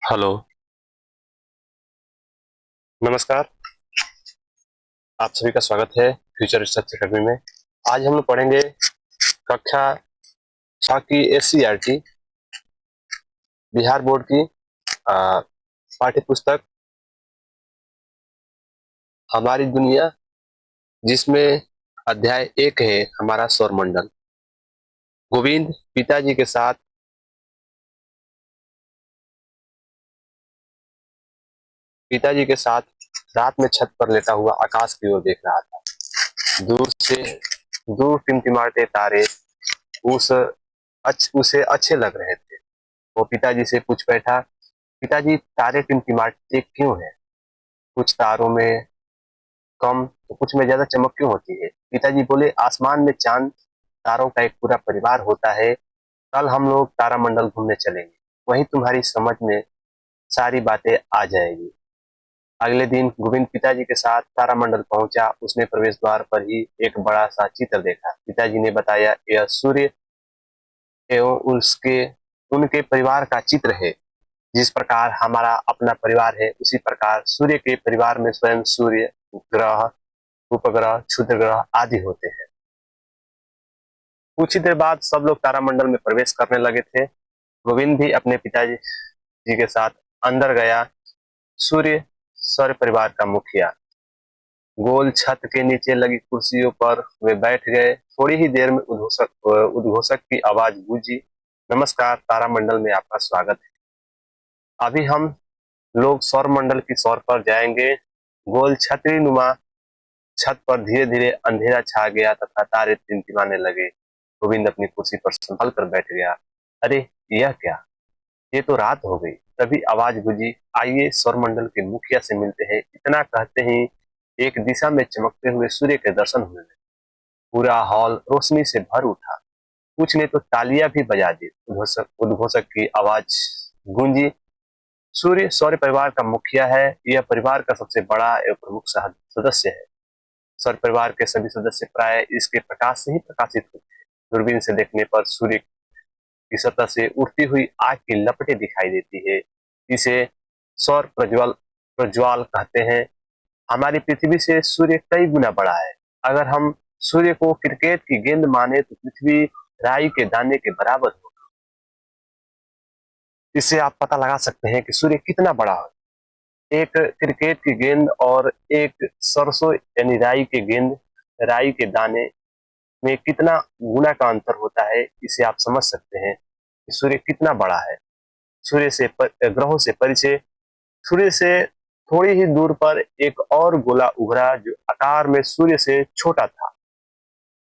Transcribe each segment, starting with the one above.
Hello. नमस्कार। आप सभी का स्वागत है फ्यूचर रिसर्च अकेडमी में। आज हम लोग पढ़ेंगे कक्षा 6 की एससीईआरटी बिहार बोर्ड की पाठ्य पुस्तक हमारी दुनिया, जिसमें अध्याय 1 है हमारा सौरमंडल। गोविंद पिताजी के साथ रात में छत पर लेटा हुआ आकाश की ओर देख रहा था। दूर टिमटिमाते तारे उसे अच्छे लग रहे थे। वो पिताजी से पूछ बैठा, पिताजी, तारे टिमटिमाते क्यों हैं? कुछ तारों में कम तो कुछ में ज्यादा चमक क्यों होती है? पिताजी बोले, आसमान में चांद तारों का एक पूरा परिवार होता है। कल हम लोग तारामंडल घूमने चलेंगे, वहीं तुम्हारी समझ में सारी बातें आ जाएगी। अगले दिन गोविंद पिताजी के साथ तारामंडल पहुंचा। उसने प्रवेश द्वार पर ही एक बड़ा सा चित्र देखा। पिताजी ने बताया, यह सूर्य एवं उसके उनके परिवार का चित्र है। जिस प्रकार हमारा अपना परिवार है, उसी प्रकार सूर्य के परिवार में स्वयं सूर्य, ग्रह, उपग्रह, क्षुद्र ग्रह आदि होते हैं। कुछ ही देर बाद सब लोग तारामंडल में प्रवेश करने लगे थे। गोविंद भी अपने पिताजी जी के साथ अंदर गया। सूर्य सौर परिवार का मुखिया गोल छत के नीचे लगी कुर्सियों पर वे बैठ गए। थोड़ी ही देर में उद्घोषक की आवाज गूंजी, नमस्कार, तारामंडल में आपका स्वागत है। अभी हम लोग सौर मंडल की सौर पर जाएंगे। गोल छतरी नुमा छत पर धीरे धीरे अंधेरा छा गया तथा तारे टिमटिमाने लगे। गोविंद अपनी कुर्सी पर संभल कर बैठ गया। अरे, यह क्या? ये तो रात हो गई। तभी आवाज गूंजी, आइए सौरमंडल के मुखिया से मिलते हैं। इतना कहते ही एक दिशा में चमकते हुए सूर्य के दर्शन हुए। पूरा हॉल रोशनी से भर उठा। कुछ ने तो तालियां भी बजा दी। उद्घोषक की आवाज गूंजी, सूर्य सौर परिवार का मुखिया है। यह परिवार का सबसे बड़ा एवं प्रमुख सदस्य है। सौर परिवार के सभी सदस्य प्राय इसके प्रकाश से ही प्रकाशित होते हैं। दूरबीन से देखने पर सूर्य की सतह से उड़ती हुई आग की लपटें दिखाई देती है। इसे सौर प्रज्वल प्रज्वाल कहते हैं। हमारी पृथ्वी से सूर्य कई गुना बड़ा है। अगर हम सूर्य को क्रिकेट की गेंद माने तो पृथ्वी राई के दाने के बराबर हो। इससे आप पता लगा सकते हैं कि सूर्य कितना बड़ा है। एक क्रिकेट की गेंद और एक सरसों यानी राई के दाने में कितना गुना का अंतर होता है, इसे आप समझ सकते हैं कि सूर्य कितना बड़ा है। ग्रहों से परिचय। सूर्य से थोड़ी ही दूर पर एक और गोला उभरा जो आकार में सूर्य से छोटा था।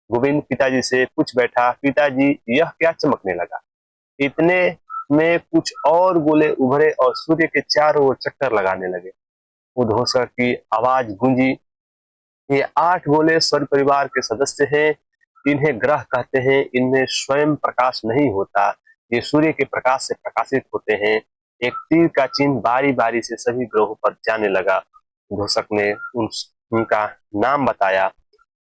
गोविंद पिताजी से पूछ बैठा, पिताजी, यह क्या चमकने लगा? इतने में कुछ और गोले उभरे और सूर्य के चारों ओर चक्कर लगाने लगे। उद्घोषक की आवाज गूंजी, ये 8 गोले सौर परिवार के सदस्य हैं। इन्हें ग्रह कहते हैं। इनमें स्वयं प्रकाश नहीं होता, ये सूर्य के प्रकाश से प्रकाशित होते हैं। एक तीर का चिन्ह बारी बारी से सभी ग्रहों पर जाने लगा। घोषक ने उनका नाम बताया,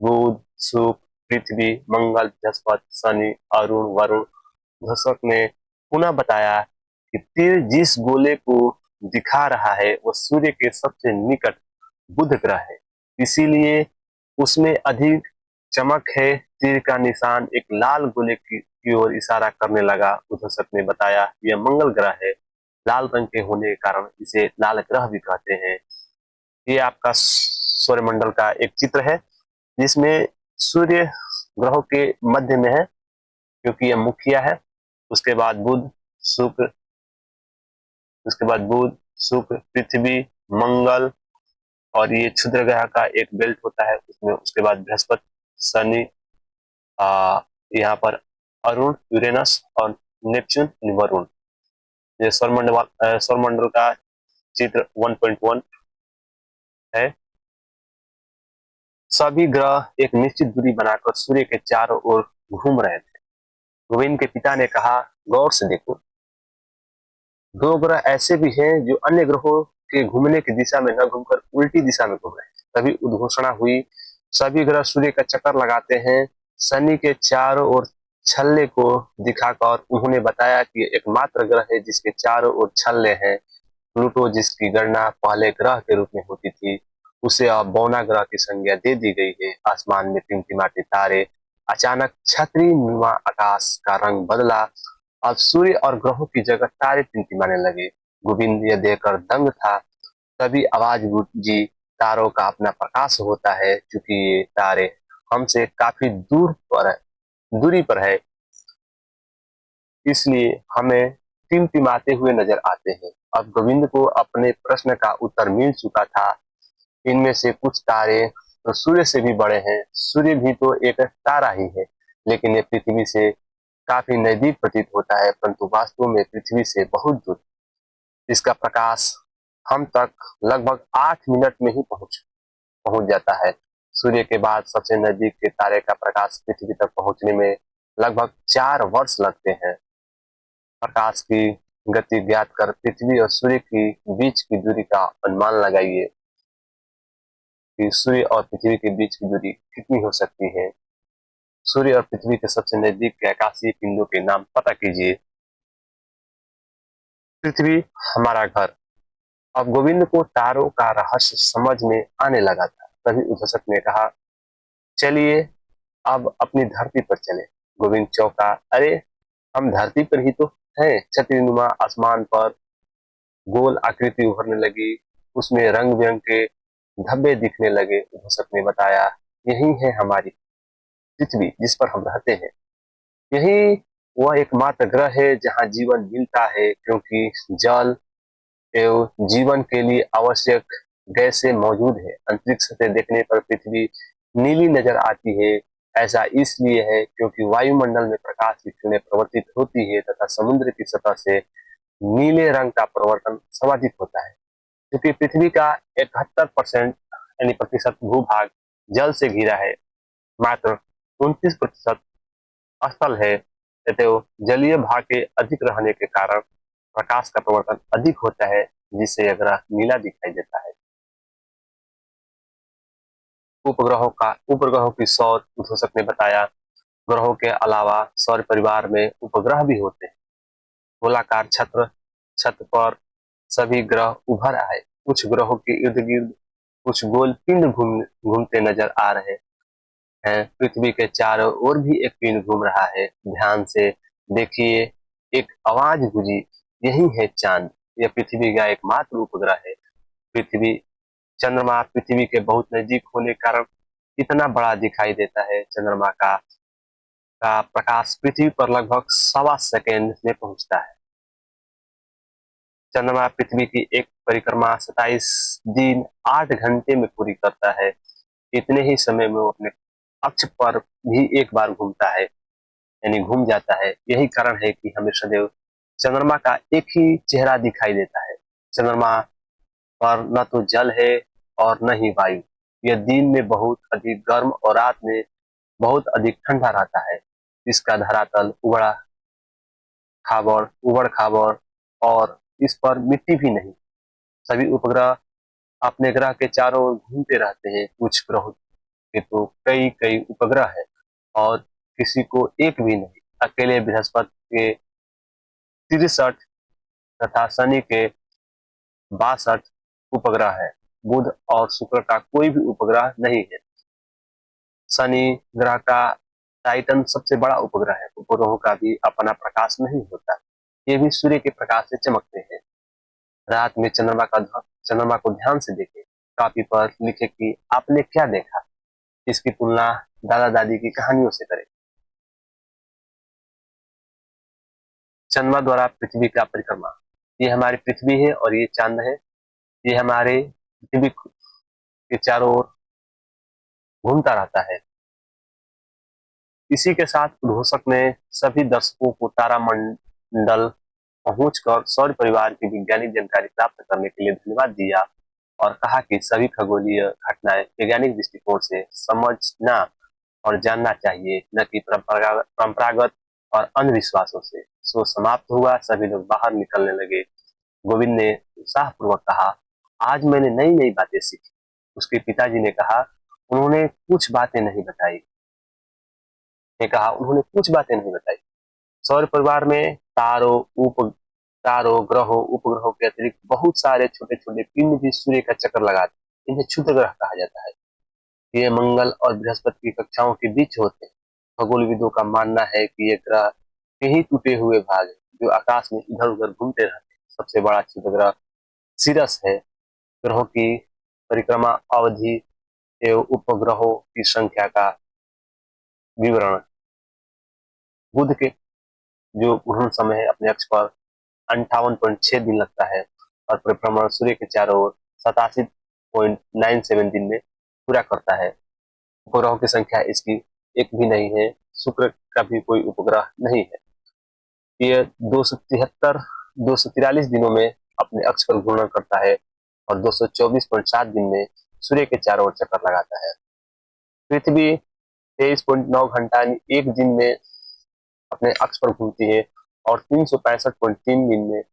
बुध, शुक्र, पृथ्वी, मंगल, बृहस्पति, शनि, अरुण, वरुण। घोषक ने पुनः बताया कि तीर जिस गोले को दिखा रहा है वह सूर्य के सबसे निकट बुध ग्रह है, इसीलिए उसमें अधिक चमक है। तीर का निशान एक लाल गोले की ओर इशारा करने लगा। उद्घोषक ने बताया, यह मंगल ग्रह है। लाल रंग के होने के कारण इसे लाल ग्रह भी कहते हैं। ये आपका सौरमंडल का एक चित्र है जिसमें सूर्य ग्रहों के मध्य में है क्योंकि यह मुखिया है। उसके बाद शुक्र बुध, शुक्र, पृथ्वी, मंगल और ये क्षुद्र ग्रह का एक बेल्ट होता है उसमें। उसके बाद बृहस्पति, शनि, यहाँ पर अरुण, यूरेनस और नेपच्यून, वरुण। ये सौरमंडल का चित्र 1.1 है। सभी ग्रह एक निश्चित दूरी बनाकर सूर्य के चारों ओर घूम रहे थे। गोविंद के पिता ने कहा, गौर से देखो, 2 ग्रह ऐसे भी हैं जो अन्य ग्रहों के घूमने की दिशा में न घूमकर उल्टी दिशा में घूम रहे हैं। तभी उद्घोषणा हुई, सभी ग्रह सूर्य का चक्कर लगाते हैं। शनि के चारों ओर छल्ले को दिखाकर उन्होंने बताया कि एकमात्र ग्रह है जिसके चारों ओर छल्ले हैं। प्लूटो, जिसकी गणना पहले ग्रह के रूप में होती थी, उसे अब बौना ग्रह की संज्ञा दे दी गई है। आसमान में टिमटिमाते तारे, अचानक छतरी नुमा आकाश का रंग बदला। अब सूर्य और ग्रहों की जगह तारे टिमटिमाने लगे। गोविंद यह देखकर दंग था। तभी आवाज गूंजी, तारों का अपना प्रकाश होता है। क्योंकि ये तारे हमसे काफी दूरी पर है, इसलिए हमें टिमटिमाते हुए नजर आते हैं। अब गोविंद को अपने प्रश्न का उत्तर मिल चुका था। इनमें से कुछ तारे तो सूर्य से भी बड़े हैं। सूर्य भी तो एक तारा ही है, लेकिन ये पृथ्वी से काफी नजदीक प्रतीत होता है, परंतु वास्तव में पृथ्वी से बहुत दूर। इसका प्रकाश हम तक लगभग 8 मिनट में ही पहुंच पहुंच जाता है। सूर्य के बाद सबसे नजदीक के तारे का प्रकाश पृथ्वी तक पहुंचने में लगभग 4 वर्ष लगते हैं। प्रकाश की गति ज्ञात कर पृथ्वी और सूर्य के बीच की दूरी का अनुमान लगाइए कि सूर्य और पृथ्वी के बीच की दूरी कितनी हो सकती है। सूर्य और पृथ्वी के सबसे नजदीक के आकाशीय पिंडों के नाम पता कीजिए। पृथ्वी, हमारा घर। अब गोविंद को तारों का रहस्य समझ में आने लगा था। तभी उद्भासक ने कहा, चलिए अब अपनी धरती पर चले। गोविंद चौंका, अरे हम धरती पर ही तो हैं। छतरीनुमा आसमान पर गोल आकृति उभरने लगी, उसमें रंग बिरंग के धब्बे दिखने लगे। उद्भासक ने बताया, यही है हमारी पृथ्वी, जिस पर हम रहते हैं। यही वह एकमात्र ग्रह है जहाँ जीवन मिलता है, क्योंकि जल एवं जीवन के लिए आवश्यक गैसें मौजूद है। अंतरिक्ष से देखने पर पृथ्वी नीली नजर आती है। ऐसा इसलिए है क्योंकि वायुमंडल में प्रकाश की किरणें प्रवर्तित होती है तथा समुद्र की सतह से नीले रंग का प्रवर्तन सर्वाधिक होता है। क्योंकि पृथ्वी का 71% यानी प्रतिशत भूभाग जल से घिरा है, मात्र 29% स्थल है। अतएव जलीय भाग के अधिक रहने के कारण प्रकाश का प्रवर्तन अधिक होता है, जिससे यह ग्रह नीला दिखाई देता है। उपग्रहों की सौर उद्भासक ने बताया, ग्रहों के अलावा सौर परिवार में उपग्रह भी होते हैं। गोलाकार छत पर सभी ग्रह उभर आए। कुछ ग्रहों के इर्द गिर्द कुछ गोल पिंड घूमते नजर आ रहे हैं। पृथ्वी के चारों ओर भी एक पिंड घूम रहा है। ध्यान से देखिए, एक आवाज गूंजी, यही है चांद। यह पृथ्वी का एकमात्र उपग्रह है। पृथ्वी चंद्रमा पृथ्वी के बहुत नजदीक होने के कारण इतना बड़ा दिखाई देता है। चंद्रमा का प्रकाश पृथ्वी पर लगभग 1.25 सेकेंड में पहुंचता है। चंद्रमा पृथ्वी की एक परिक्रमा 27 दिन 8 घंटे में पूरी करता है। इतने ही समय में वो अपने अक्ष पर भी एक बार घूमता है, यानी घूम जाता है। यही कारण है कि हमें सदैव चंद्रमा का एक ही चेहरा दिखाई देता है। चंद्रमा पर न तो जल है और न ही वायु। यह दिन में बहुत अधिक गर्म और रात में बहुत अधिक ठंडा रहता है। इसका धरातल उबड़ खाबड़ और इस पर मिट्टी भी नहीं। सभी उपग्रह अपने ग्रह के चारों ओर घूमते रहते हैं। कुछ ग्रहों के तो कई कई उपग्रह है और किसी को एक भी नहीं। अकेले बृहस्पति के 63 तथा शनि के 62 उपग्रह है। बुध और शुक्र का कोई भी उपग्रह नहीं है। शनि ग्रह का टाइटन सबसे बड़ा उपग्रह है। उपग्रहों का भी अपना प्रकाश नहीं होता, ये भी सूर्य के प्रकाश से चमकते हैं। रात में चंद्रमा को ध्यान से देखें। कॉपी पर लिखे कि आपने क्या देखा। इसकी तुलना दादा दादी की कहानियों से करें। चंद्रमा द्वारा पृथ्वी का परिक्रमा, ये हमारी पृथ्वी है और ये चांद है। ये हमारे पृथ्वी के चारों ओर घूमता रहता है। इसी के साथ उद्घोषक ने सभी दर्शकों को तारामंडल पहुंचकर सौर परिवार की वैज्ञानिक जानकारी प्राप्त करने के लिए धन्यवाद दिया और कहा कि सभी खगोलीय घटनाएं वैज्ञानिक दृष्टिकोण से समझना और जानना चाहिए, न कि परंपरागत और अंधविश्वासों से। सो समाप्त हुआ। सभी लोग बाहर निकलने लगे। गोविंद ने उत्साहपूर्वक कहा, आज मैंने नई नई बातें सीखी। उसके पिताजी ने कहा, उन्होंने कुछ बातें नहीं बताई। उन्होंने कुछ बातें नहीं बताई। सौर परिवार में तारों, तारों, ग्रहों, उपग्रहों के अतिरिक्त बहुत सारे छोटे छोटे पिंड भी सूर्य का चक्कर लगाते हैं। इन्हें क्षुद्र ग्रह कहा जाता है। ये मंगल और बृहस्पति की कक्षाओं के बीच होते हैं। खगोलविदों का मानना है कि ये ग्रह के ही टूटे हुए भाग हैं जो आकाश में इधर उधर घूमते रहते हैं। सबसे बड़ा क्षुद्र ग्रह सिरस है। ग्रहों की परिक्रमा अवधि एवं उपग्रहों की संख्या का विवरण। बुध के जो घूर्णन समय है अपने अक्ष पर 58.6 दिन लगता है और परिभ्रमण सूर्य के चारों ओर 87.97 दिन में पूरा करता है। उपग्रहों की संख्या इसकी एक भी नहीं है। शुक्र का भी कोई उपग्रह नहीं है। ये 243 दिनों में अपने अक्ष पर घूर्णन करता है और 224.7 दिन में सूर्य के चारों ओर चक्कर लगाता है। पृथ्वी 23.9 घंटा एक दिन में अपने अक्ष पर घूमती है और 365.3 दिन में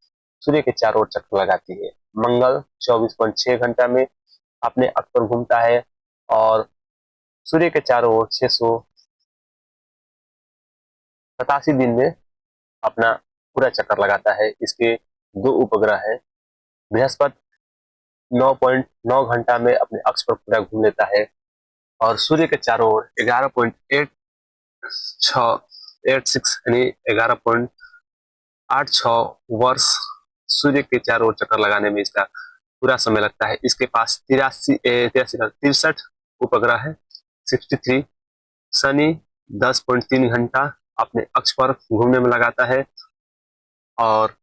सूर्य के चारों ओर चक्कर लगाती है। मंगल 24.6 घंटा में अपने अक्ष पर घूमता है और सूर्य के चारों ओर 687 दिन में अपना पूरा चक्कर लगाता है। इसके दो उपग्रह है। बृहस्पति 9.9 घंटा में अपने अक्ष पर पूरा घूम लेता है और सूर्य के चारों ओर 11.86 यानी 11.86 वर्ष सूर्य के चारों ओर चक्कर लगाने में इसका पूरा समय लगता है। इसके पास 63 उपग्रह है। 63। शनि 10.3 घंटा अपने अक्ष पर घूमने में लगाता है और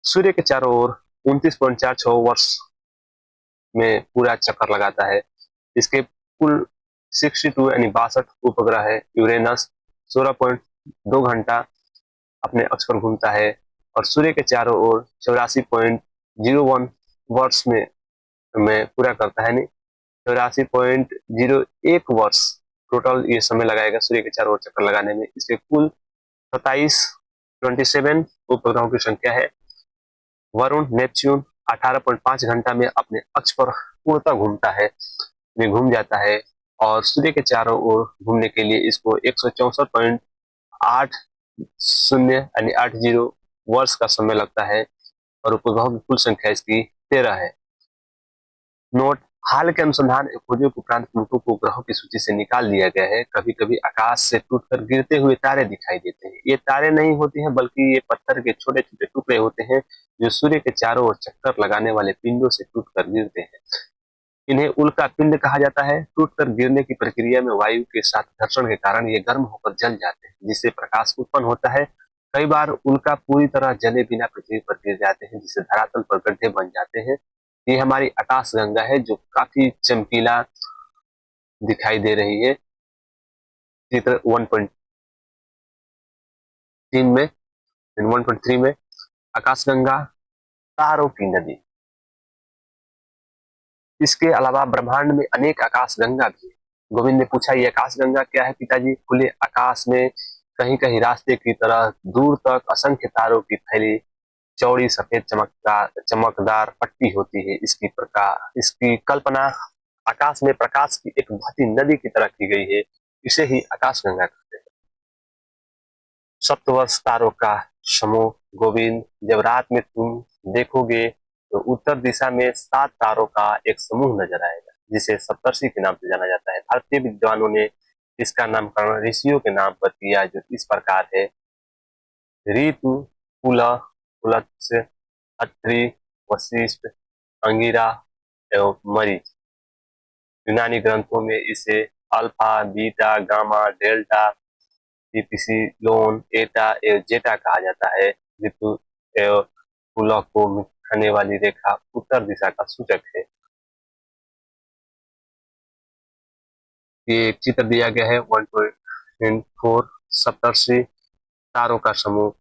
सूर्य के चारों ओर 29.46 वर्ष में पूरा चक्कर लगाता है। इसके कुल 62 यानी 62 उपग्रह है। यूरेनस 16.2 घंटा अपने अक्ष पर घूमता है और सूर्य के चारों ओर 84.01 वर्ष में पूरा करता है। 84.01 वर्ष टोटल ये समय लगाएगा सूर्य के चारों ओर चक्कर लगाने में। इसके कुल 27 उपग्रहों की संख्या है। वरुण नेपच्यून 18.5 घंटा में अपने अक्ष पर पूर्णतः घूमता है, घूम जाता है और सूर्य के चारों ओर घूमने के लिए इसको 164.80 यानी 80 वर्ष का समय लगता है और उपग्रहों की कुल संख्या इसकी 13 है। नोट: हाल के अनुसंधान खोजों के उपरांत प्लूटो को ग्रहों की सूची से निकाल दिया गया है। कभी कभी आकाश से टूटकर गिरते हुए तारे दिखाई देते हैं। ये तारे नहीं होते हैं बल्कि ये पत्थर के छोटे छोटे टुकड़े होते हैं जो सूर्य के चारों ओर चक्कर लगाने वाले पिंडों से टूटकर गिरते हैं। इन्हें उल्का पिंड कहा जाता है। टूटकर गिरने की प्रक्रिया में वायु के साथ घर्षण के कारण ये गर्म होकर जल जाते हैं जिससे प्रकाश उत्पन्न होता है। कई बार उल्का पूरी तरह जले बिना पृथ्वी पर गिर जाते हैं जिससे धरातल पर गड्ढे बन जाते हैं। ये हमारी आकाशगंगा है जो काफी चमकीला दिखाई दे रही है। चित्र 1.3 में आकाशगंगा तारों की नदी। इसके अलावा ब्रह्मांड में अनेक आकाशगंगा भी है। गोविंद ने पूछा, ये आकाशगंगा क्या है पिताजी? खुले आकाश में कहीं कहीं रास्ते की तरह दूर तक असंख्य तारों की फैली चौड़ी सफेद चमकदार पट्टी होती है। इसकी कल्पना आकाश में प्रकाश की एक बहती नदी की तरह की गई है। इसे ही आकाशगंगा कहते हैं। सप्तवर्ष तारों का समूह। गोविंद, जब रात में तुम देखोगे तो उत्तर दिशा में 7 तारों का एक समूह नजर आएगा जिसे सप्तर्षि के नाम से जाना जाता है। भारतीय विद्वानों ने इसका नामकरण ऋषियों के नाम पर किया जो इस प्रकार है: ऋतु, पुलह, पुलत्स्य, अत्रि, वशिष्ठ, अंगिरा एवं मरीच। यूनानी ग्रंथों में इसे alpha, beta, gamma, delta, epsilon, एटा एवं जेटा कहा जाता है। ऋतु एवं पुलह को मिटाने वाली रेखा उत्तर दिशा का सूचक है। ये एक चित्र दिया गया है 1.4 सप्तर्षि तारों का समूह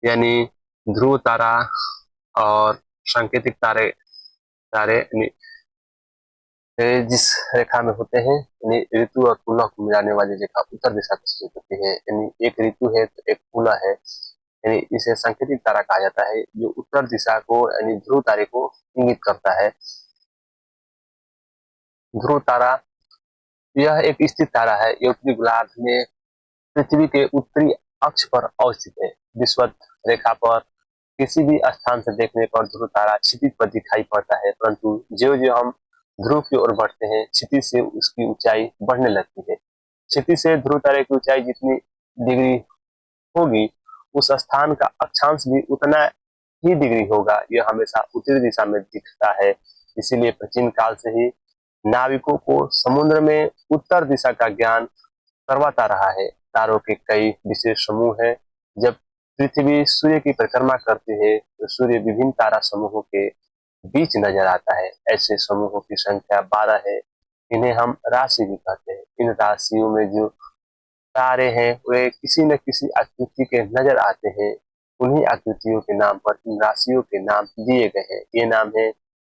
यानी ध्रुव तारा और सांकेतिक तारे जिस रेखा में होते हैं यानी ऋतु और पुलह को मिलाने वाली रेखा उत्तर दिशा का सूचक होती है। यानी एक ऋतु है तो एक पुलह है, यानी इसे सांकेतिक तारा कहा जाता है जो उत्तर दिशा को यानी ध्रुव तारे को इंगित करता है। ध्रुव तारा यह एक स्थिर तारा है। ये उत्तरी गोलार्ध में पृथ्वी के उत्तरी अक्ष पर अवस्थित है। विषुवत रेखा पर किसी भी स्थान से देखने पर ध्रुव तारा क्षितिज पर दिखाई पड़ता है, परंतु ज्यों ज्यों हम ध्रुव की ओर बढ़ते हैं क्षितिज से उसकी ऊंचाई बढ़ने लगती है। क्षितिज से ध्रुव तारे की ऊंचाई जितनी डिग्री होगी उस स्थान का अक्षांश भी उतना ही डिग्री होगा। यह हमेशा उत्तरी दिशा में दिखता है। इसीलिए प्राचीन काल से ही नाविकों को समुद्र में उत्तर दिशा का ज्ञान करवाता रहा है। तारों के कई विशेष समूह हैं। जब पृथ्वी सूर्य की परिक्रमा करती है तो सूर्य विभिन्न तारा समूहों के बीच नजर आता है। ऐसे समूहों की संख्या 12 है। इन्हें हम राशि भी कहते हैं। इन राशियों में जो तारे हैं वे किसी न किसी आकृति के नजर आते हैं। उन्हीं आकृतियों के नाम पर इन राशियों के नाम दिए गए हैं। ये नाम है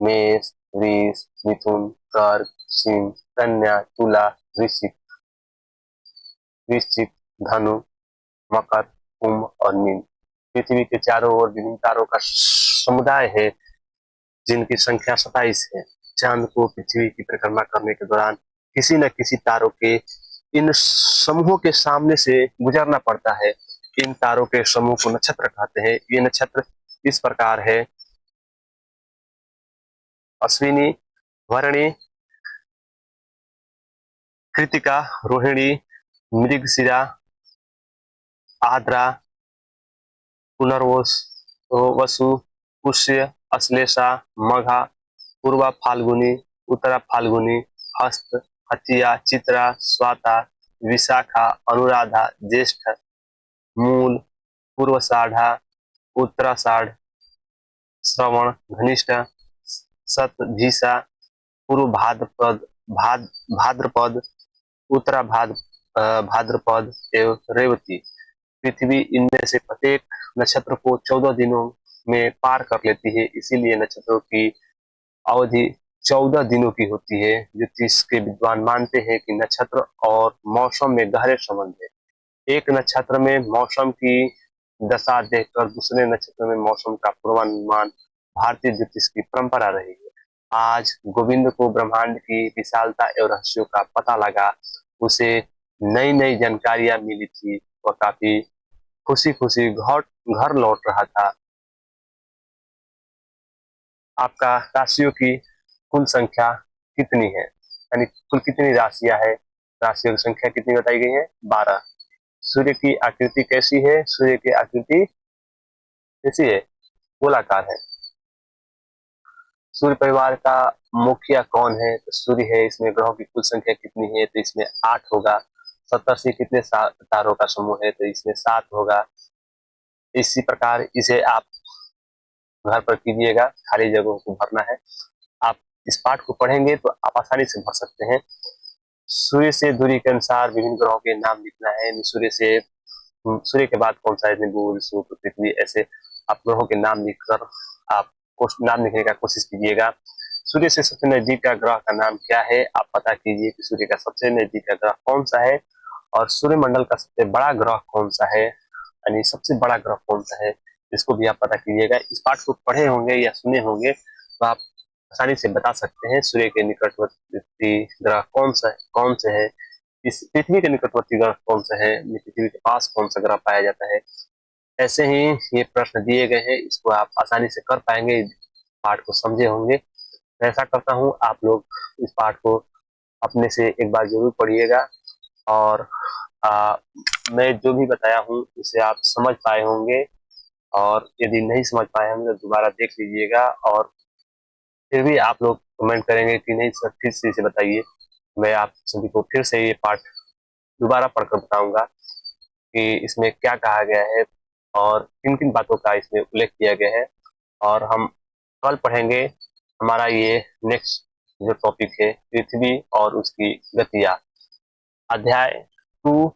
मेष, वृष, मिथुन, कर्क, सिंह, कन्या, तुला, वृश्चिक, धनु, मकर, कुंभ और मीन। पृथ्वी के चारों ओर विभिन्न तारों का समुदाय है जिनकी संख्या 27 है। चांद को पृथ्वी की परिक्रमा करने के दौरान किसी न किसी तारों के इन समूहों के सामने से गुजरना पड़ता है। इन तारों के समूह को नक्षत्र कहते हैं। ये नक्षत्र इस प्रकार है: अश्विनी, भरणी, कृतिका, रोहिणी, मृगशिरा, आद्रा, पुनर्वसु, पुष्य, अश्लेषा, मघा, पूर्वा फाल्गुनी, उत्तरा फाल्गुनी, हस्त, हत्या, चित्रा, स्वाता, विशाखा, अनुराधा, ज्येष्ठ, मूल, पूर्वाषाढ़ा, उत्तराषाढ़, श्रवण, घनिष्ठ, शतभिषा, पूर्व भाद्रपद, भाद्रपद, उत्तरा भाद्रपद एवं रेवती। पृथ्वी इनमें से प्रत्येक नक्षत्र को 14 दिनों में पार कर लेती है। इसीलिए नक्षत्रों की अवधि 14 दिनों की होती है। ज्योतिष के विद्वान मानते हैं कि नक्षत्र और मौसम में गहरे संबंध है। एक नक्षत्र में मौसम की दशा देखकर दूसरे नक्षत्र में मौसम का पूर्वानुमान भारतीय ज्योतिष की परंपरा रही है। आज गोविंद को ब्रह्मांड की विशालता एवं रहस्यों का पता लगा। उसे नई नई जानकारियां मिली थी। वह काफी खुशी खुशी घर लौट रहा था। आपका राशियों की कुल संख्या कितनी है, यानी कुल कितनी राशियां है? राशियों की संख्या कितनी बताई गई है? 12। सूर्य की आकृति कैसी है? सूर्य की आकृति कैसी है? गोलाकार है। सूर्य परिवार का मुखिया कौन है? तो सूर्य है। इसमें ग्रहों की कुल संख्या कितनी है? तो इसमें 8 होगा। सप्तर्षि कितने तारों का समूह है? तो इसमें 7 होगा। इसी प्रकार इसे आप घर पर कीजिएगा, खाली जगहों को भरना है। आप इस पाठ को पढ़ेंगे तो आप आसानी से भर सकते हैं। सूर्य से दूरी के अनुसार विभिन्न ग्रहों के नाम लिखना है। सूर्य के बाद कौन सा है? बुध, शुक्र, पृथ्वी। ऐसे आप ग्रहों के नाम लिखकर आप नाम लिखने का कोशिश कीजिएगा। सूर्य से सबसे नजदीक का ग्रह का नाम क्या है? आप पता कीजिए कि सूर्य का सबसे नजदीक का ग्रह कौन सा है और सूर्यमंडल का सबसे बड़ा ग्रह कौन सा है, यानी सबसे बड़ा ग्रह कौन सा है, इसको भी आप पता कीजिएगा। इस पाठ को पढ़े होंगे या सुने होंगे तो आप आसानी से बता सकते हैं सूर्य के निकटवर्ती ग्रह कौन से है, इस पृथ्वी के निकटवर्ती ग्रह कौन सा है, पृथ्वी के पास कौन सा ग्रह पाया जाता है। ऐसे ही ये प्रश्न दिए गए हैं, इसको आप आसानी से कर पाएंगे, पाठ को समझे होंगे। मैं ऐसा करता हूँ आप लोग इस पाठ को अपने से एक बार जरूर पढ़िएगा और मैं जो भी बताया हूँ उसे आप समझ पाए होंगे, और यदि नहीं समझ पाए होंगे तो दोबारा देख लीजिएगा और फिर भी आप लोग कमेंट करेंगे कि नहीं सर फिर से इसे बताइए। मैं आप सभी को फिर से ये पाठ दोबारा पढ़कर बताऊंगा कि इसमें क्या कहा गया है और किन किन बातों का इसमें उल्लेख किया गया है। और हम कल पढ़ेंगे हमारा ये नेक्स्ट जो टॉपिक है, पृथ्वी और उसकी गतियां। अध्याय 2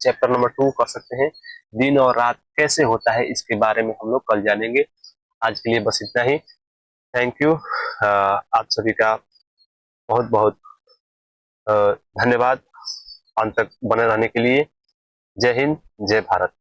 चैप्टर नंबर 2 कर सकते हैं। दिन और रात कैसे होता है इसके बारे में हम लोग कल जानेंगे। आज के लिए बस इतना ही। Thank you. आप सभी का बहुत बहुत धन्यवाद अंत तक बने रहने के लिए। जय हिंद, जय भारत।